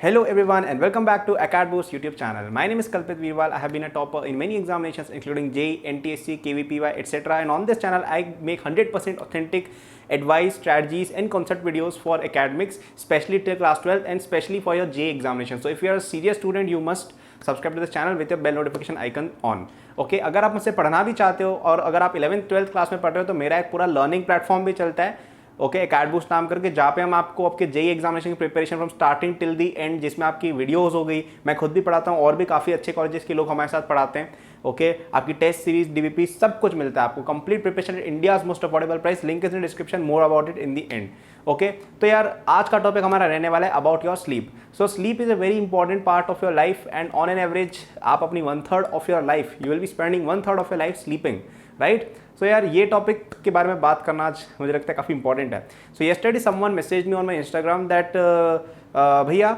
Hello everyone and welcome back to AcadBoost YouTube channel. My name is Kalpit Veerwal. I have been a topper in many examinations including JEE, NTSC, KVPY, etc. And on this channel I make 100% authentic advice, strategies and concept videos for academics, especially till class 12 and especially for your JEE examination. So if you are a serious student, you must subscribe to this channel with your bell notification icon on. Okay अगर आप मुझसे पढ़ना भी चाहते हो और अगर आप 11th 12th क्लास में पढ़ रहे हो तो मेरा एक पूरा लर्निंग प्लेटफॉर्म भी चलता है ओके AcadBoost नाम करके, जहाँ पे हम आपको आपके जेई एग्जामिनेशन की preparation from starting till the and, जिसमें आपकी वीडियोस हो गई, मैं खुद भी पढ़ाता हूँ और भी काफ़ी अच्छे कॉलेजेस के लोग हमारे साथ पढ़ाते हैं ओके आपकी टेस्ट सीरीज डीबीपी सब कुछ मिलता है आपको, complete preparation India's most affordable price, link is in description, more about it in the end okay. तो यार आज का टॉपिक हमारा रहने वाला है about your sleep. So sleep is a very important part of your life and on an average आप अपनी 1/3 of your life you will be spending 1/3 of your life sleeping, right. So यार ये topic के बारे में बात करना आज मुझे लगता है काफ़ी इंपॉर्टेंट है। सो yesterday someone message me on my Instagram that भैया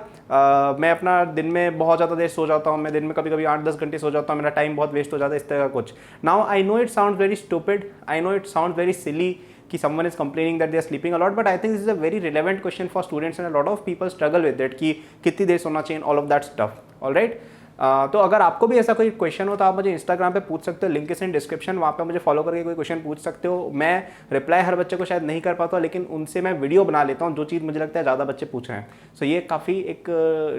मैं अपना दिन में बहुत ज़्यादा देर सो जाता हूँ, मैं दिन में कभी कभी 8-10 घंटे सो जाता हूँ, मेरा टाइम बहुत वेस्ट हो जाता है, इस तरह का कुछ। Now I know it sound very stupid, I know it sound very silly कि someone is complaining that they are sleeping a lot, but I think this is a very relevant question for students and a lot of people struggle with it कि कितनी देर सोना चाहिए, all of that stuff, all right। तो अगर आपको भी ऐसा कोई क्वेश्चन हो तो आप मुझे इंस्टाग्राम पे पूछ सकते हो, लिंक इज इन डिस्क्रिप्शन, वहाँ पे मुझे फॉलो करके कोई क्वेश्चन पूछ सकते हो। मैं रिप्लाई हर बच्चे को शायद नहीं कर पाता, लेकिन उनसे मैं वीडियो बना लेता हूँ जो चीज़ मुझे लगता है ज़्यादा बच्चे पूछ रहे हैं। सो ये काफ़ी एक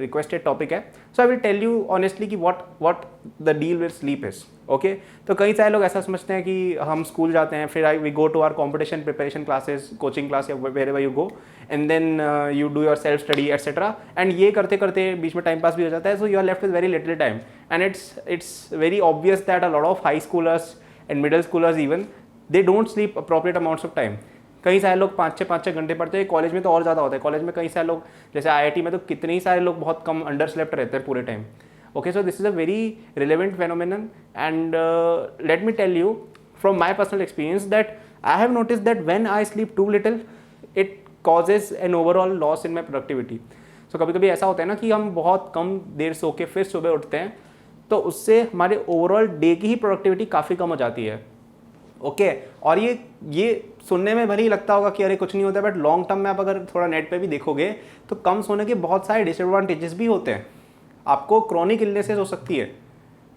रिक्वेस्टेड टॉपिक है। So I will tell you honestly कि what the deal with sleep is okay. तो कई सारे लोग ऐसा समझते हैं कि हम स्कूल जाते हैं, फिर we go to our competition preparation classes, coaching class या wherever you go and then you do your self study etcetera, and ये करते करते बीच में टाइम पास भी हो जाता है। So you are left with very little time and it's very obvious that a lot of high schoolers and middle schoolers even they don't sleep appropriate amounts of time। कई सारे लोग 5-6 घंटे पढ़ते हैं, कॉलेज में तो और ज़्यादा होता है। कॉलेज में कई सारे लोग, जैसे आईआईटी में तो कितने ही सारे लोग बहुत कम अंडर स्लेप्ट रहते हैं पूरे time okay. So this is a very relevant phenomenon and let me tell you from my personal experience that I have noticed that when I sleep too little it causes an overall loss in my productivity। so कभी कभी ऐसा होता है ना कि हम बहुत कम देर सो के फिर सुबह उठते हैं, तो उससे हमारे ओवरऑल डे की ही प्रोडक्टिविटी काफ़ी कम हो जाती है ओके। और ये सुनने में भले ही लगता होगा कि अरे कुछ नहीं होता है, बट लॉन्ग टर्म में आप अगर थोड़ा नेट पे भी देखोगे तो कम सोने के बहुत सारे डिसएडवांटेजेस भी होते हैं। आपको क्रॉनिक इलनेसेस हो सकती है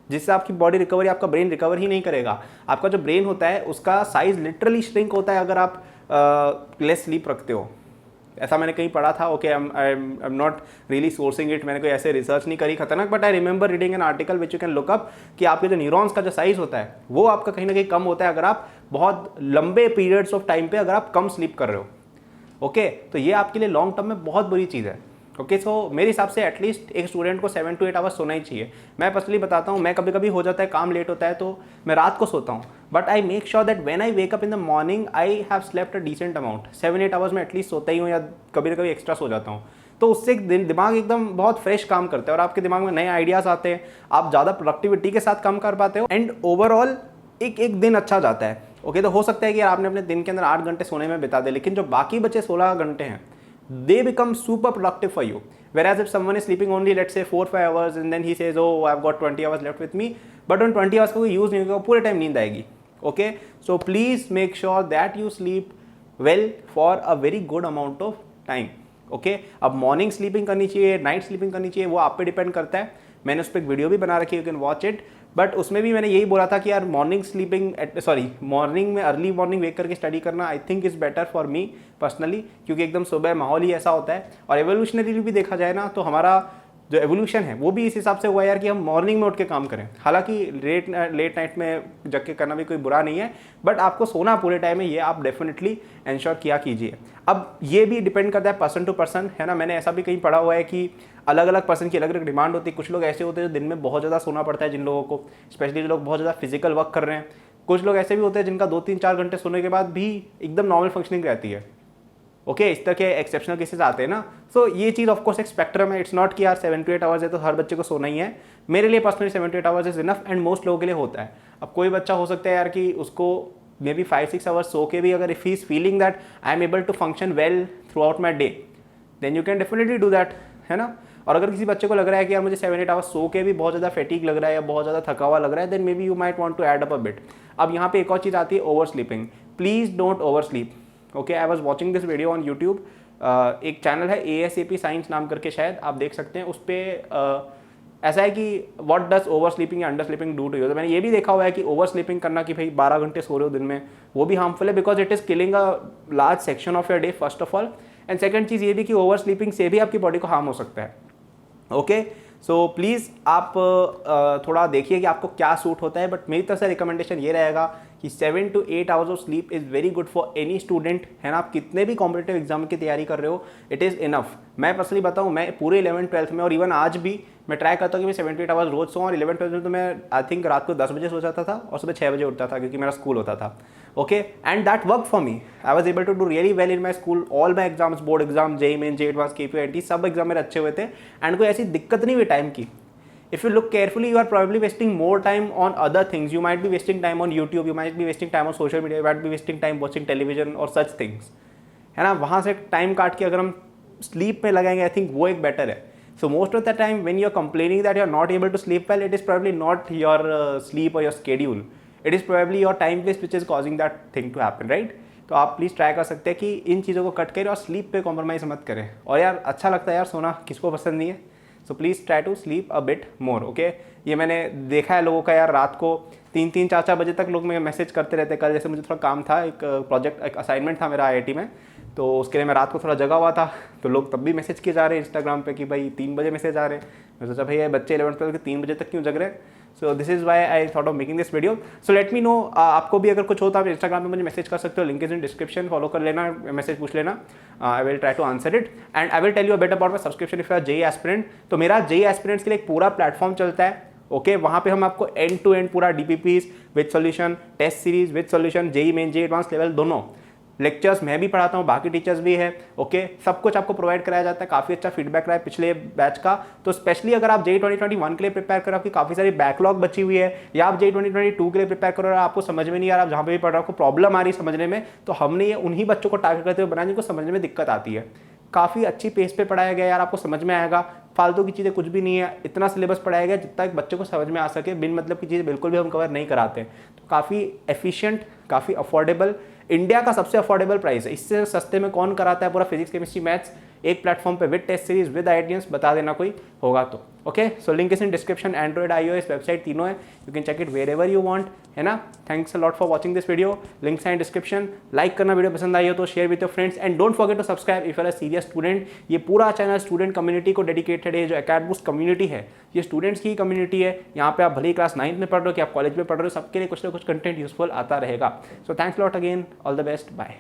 जिससे आपकी बॉडी रिकवरी, आपका ब्रेन रिकवर ही नहीं करेगा। आपका जो ब्रेन होता है उसका साइज लिटरली श्रिंक होता है अगर आप लेस स्लीप रखते हो। ऐसा मैंने कहीं पढ़ा था okay, I am not really sourcing it, मैंने कोई ऐसे रिसर्च नहीं करी खतरनाक, but I remember reading an article which you can look up कि आपके जो न्यूरॉन्स का जो साइज होता है वो आपका कहीं ना कहीं कम होता है अगर आप बहुत लंबे पीरियड्स ऑफ टाइम पे अगर आप कम स्लीप कर रहे हो ओके। तो ये आपके लिए लॉन्ग टर्म में बहुत बुरी चीज़ है ओके। सो मेरे हिसाब से एटलीस्ट एक स्टूडेंट को 7 to 8 आवर्स सोना ही चाहिए। मैं पर्सनली बताता हूँ, मैं कभी कभी हो जाता है काम लेट होता है तो मैं रात को सोता हूँ, but I make sure that when I wake up in the morning I have slept a decent amount. 7-8 hours में एटलीस्ट सोता ही हूँ या कभी कभी एक्स्ट्रा सो जाता हूँ। तो उससे दिमाग एकदम बहुत फ्रेश काम करता है और आपके दिमाग में नए आइडियाज़ आते हैं, आप ज़्यादा प्रोडक्टिविटी के साथ काम कर पाते हो एंड ओवरऑल एक दिन अच्छा जाता है ओके। तो हो सकता है कि आपने अपने दिन के अंदर 8 घंटे सोने में बिता दे, लेकिन जो बाकी बचे 16 घंटे हैं they become super productive for you, whereas if someone is sleeping only let's say 4-5 hours and then he says oh I've got 20 hours left with me, but on 20 hours को कोई यूज़ नहीं होगा, पूरे टाइम नींद आएगी okay। so please make sure that you sleep well for a very good amount of time okay। अब morning sleeping करनी चाहिए, नाइट स्लीपिंग करनी चाहिए, वो आप पे डिपेंड करता है। मैंने उस पर एक वीडियो भी बना रखी है, you can watch it, but उसमें भी मैंने यही बोला था कि यार मॉर्निंग में अर्ली मॉर्निंग वेक करके स्टडी करना I think is better for me personally, क्योंकि एकदम सुबह माहौल ही ऐसा होता है। और एवोल्यूशनरी भी देखा जाए ना तो हमारा जो एवोल्यूशन है वो भी इस हिसाब से हुआ यार कि हम मॉर्निंग में उठ के काम करें। हालांकि लेट नाइट में जग के करना भी कोई बुरा नहीं है, बट आपको सोना पूरे टाइम है, ये आप डेफिनेटली इंश्योर किया कीजिए। अब ये भी डिपेंड करता है पर्सन टू पर्सन, है ना। मैंने ऐसा भी कहीं पढ़ा हुआ है कि अलग अलग पर्सन की अलग अलग डिमांड होती है। कुछ लोग ऐसे होते हैं जो दिन में बहुत ज़्यादा सोना पड़ता है, जिन लोगों को, स्पेशली जो लोग बहुत ज़्यादा फिजिकल वर्क कर रहे हैं। कुछ लोग ऐसे भी होते हैं जिनका 2-3-4 घंटे सोने के बाद भी एकदम नॉर्मल फंक्शनिंग रहती है ओके। इस तरह के एक्सेप्शनल केसेस आते हैं ना। सो ये चीज़ ऑफकोर्स एक स्पेक्ट्रम है, इट्स नॉट कि यार 7 to 8 आवर्स है तो हर बच्चे को सोना ही है। मेरे लिए personally 7 to 8 hours is enough and most लोगों के लिए होता है। अब कोई बच्चा हो सकता है यार कि उसको मे बी 5-6 आवर्स सो के भी अगर if he is feeling that I am able to function well throughout my day, then you can definitely do that, है ना। और अगर किसी बच्चे को लग रहा है कि यार मुझे 7-8 आवर्स सो के भी बहुत ज़्यादा फैटिक लग रहा है या बहुत ज़्यादा थका हुआ लग रहा है, then maybe you might want to add up a bit. अब यहाँ पे एक और चीज़ आती है, oversleeping. Please don't oversleep okay. I was watching this video on YouTube एक चैनल है ASAP साइंस नाम करके, शायद आप देख सकते हैं उस पर। ऐसा है कि what does oversleeping or undersleeping do to you. तो मैंने ये भी देखा हुआ है कि ओवर स्लीपिंग करना कि भाई 12 घंटे सो रहे हो दिन में, वो भी हार्मफुल है, because it is killing a large section of your day first of all. And second चीज़ ये भी कि ओवर स्लीपिंग से भी आपकी बॉडी को हार्म हो सकता है। ओके, सो प्लीज़ आप थोड़ा देखिए कि आपको क्या सूट होता है, बट मेरी तरफ से रिकमेंडेशन ये रहेगा कि 7 to 8 hours of sleep is very good for any student, है ना। आप कितने भी कॉम्पिटेटिव एग्जाम की तैयारी कर रहे हो, इट इज़ इनफ। मैं पर्सनली बताऊँ, मैं पूरे 11th-12th में और इवन आज भी मैं ट्राई करता हूँ कि मैं 7 to 8 आवर्स रोज सोऊं। और 11th-12th में तो मैं आई थिंक रात को 10 बजे सो जाता था और सुबह 6 बजे उठता था, क्योंकि मेरा स्कूल होता था। Okay, and that work for me. I was able to do really well in my school. All my exams, board exam, JEE main, JEE advance, KPIT, सब एग्जाम मेरे अच्छे हुए थे, एंड कोई ऐसी दिक्कत नहीं हुई टाइम की। If you look carefully, you are probably wasting more time on other things. You might be wasting time on YouTube, you might be wasting time on social media, you might be wasting time watching television or such things, है ना। वहाँ से time काट के अगर हम sleep में लगाएंगे, आई थिंक वो एक बेटर है। So most of the time when you are complaining that you are not able to sleep well, it is probably not your sleep और your schedule, it is probably your time waste which is causing that thing to happen, right. तो आप please try कर सकते हैं कि इन चीज़ों को cut करें और स्लीप पे कॉम्प्रोमाइज़ मत करें। और यार अच्छा लगता है यार सोना, किसको पसंद नहीं है। So please try to sleep a bit more, okay. ये मैंने देखा है लोगों का यार, रात को 3-3, 4-4 बजे तक लोग मुझे मैसेज करते रहते हैं। कल जैसे मुझे थोड़ा काम था, एक प्रोजेक्ट, एक असाइनमेंट था मेरा IIT में, तो उसके लिए मैं रात को थोड़ा जगा हुआ था, तो लोग तब भी मैसेज किए जा रहे हैं इंस्टाग्राम पे कि भाई 3 बजे मैसेज आ रहे हैं। मैं सोचा भाई ये बच्चे 11th-12th के 3 बजे तक क्यों जग रहे हैं। So this is why I thought of making this video. So let me know, आपको भी अगर कुछ हो तो आप इंस्टाग्राम पे मुझे मैसेज कर सकते हो, link is in description, follow कर लेना, मैसेज पूछ लेना, I will try to answer it. And I will tell you a bit about my subscription if you are JEE aspirant. तो मेरा JEE एस्पिरेंट्स के लिए एक पूरा प्लेटफॉर्म चलता है, ओके। वहाँ पे हम आपको एंड टू एंड पूरा DPPs with solution, test series with solution, JEE main, JEE advance level दोनों लेक्चर्स मैं भी पढ़ाता हूँ, बाकी टीचर्स भी है, ओके। सब कुछ आपको प्रोवाइड कराया जाता है। काफ़ी अच्छा फीडबैक रहा है पिछले बैच का। तो स्पेशली अगर आप JEE 2021 के लिए प्रिपेयर कर रहे हो, आपकी काफ़ी सारी बैकलॉग बची हुई है, या आप JEE 2022 के लिए प्रिपेयर कर रहे हो, आपको समझ में नहीं आ रहा, आप जहाँ पे भी पढ़ रहे हो आपको प्रॉब्लम आ रही समझने में, तो हमने ये उन्हीं बच्चों को टारगेट करते हुए बनाया जिनको समझने में दिक्कत आती है। काफ़ी अच्छी पेस पे पढ़ाया गया यार, आपको समझ में आएगा। फालतू की चीज़ें कुछ भी नहीं है, इतना सिलेबस पढ़ाया गया जितना एक बच्चे को समझ में आ सके। बिन मतलब की चीज़ें बिल्कुल भी हम कवर नहीं कराते। तो काफ़ी एफिशिएंट, काफ़ी अफोर्डेबल, इंडिया का सबसे अफोर्डेबल प्राइस है। इससे सस्ते में कौन कराता है पूरा फिजिक्स, केमिस्ट्री, मैथ्स एक प्लेटफॉर्म पे with test series, with ideas, बता देना कोई होगा तो, okay. So link is in description, android, iOS website तीनों है, you can check it wherever you want, है ना। Thanks a lot for watching this video, links हैं इन डिस्क्रिप्शन। लाइक करना, वीडियो पसंद आई हो तो share with your friends, and don't forget to subscribe if you are a serious student. ये पूरा चैनल स्टूडेंट कम्युनिटी को डेडिकेटेड है। जो एकेडबूस्ट कम्युनिटी है, ये स्टूडेंट्स की कम्युनिटी है। यहाँ पे आप भले ही क्लास 9th में पढ़ रहे हो कि आप कॉलेज में पढ़ रहे हो, सबके लिए कुछ ना कुछ कंटेंट यूजफुल आता रहेगा। So thanks lot again, all the best, bye.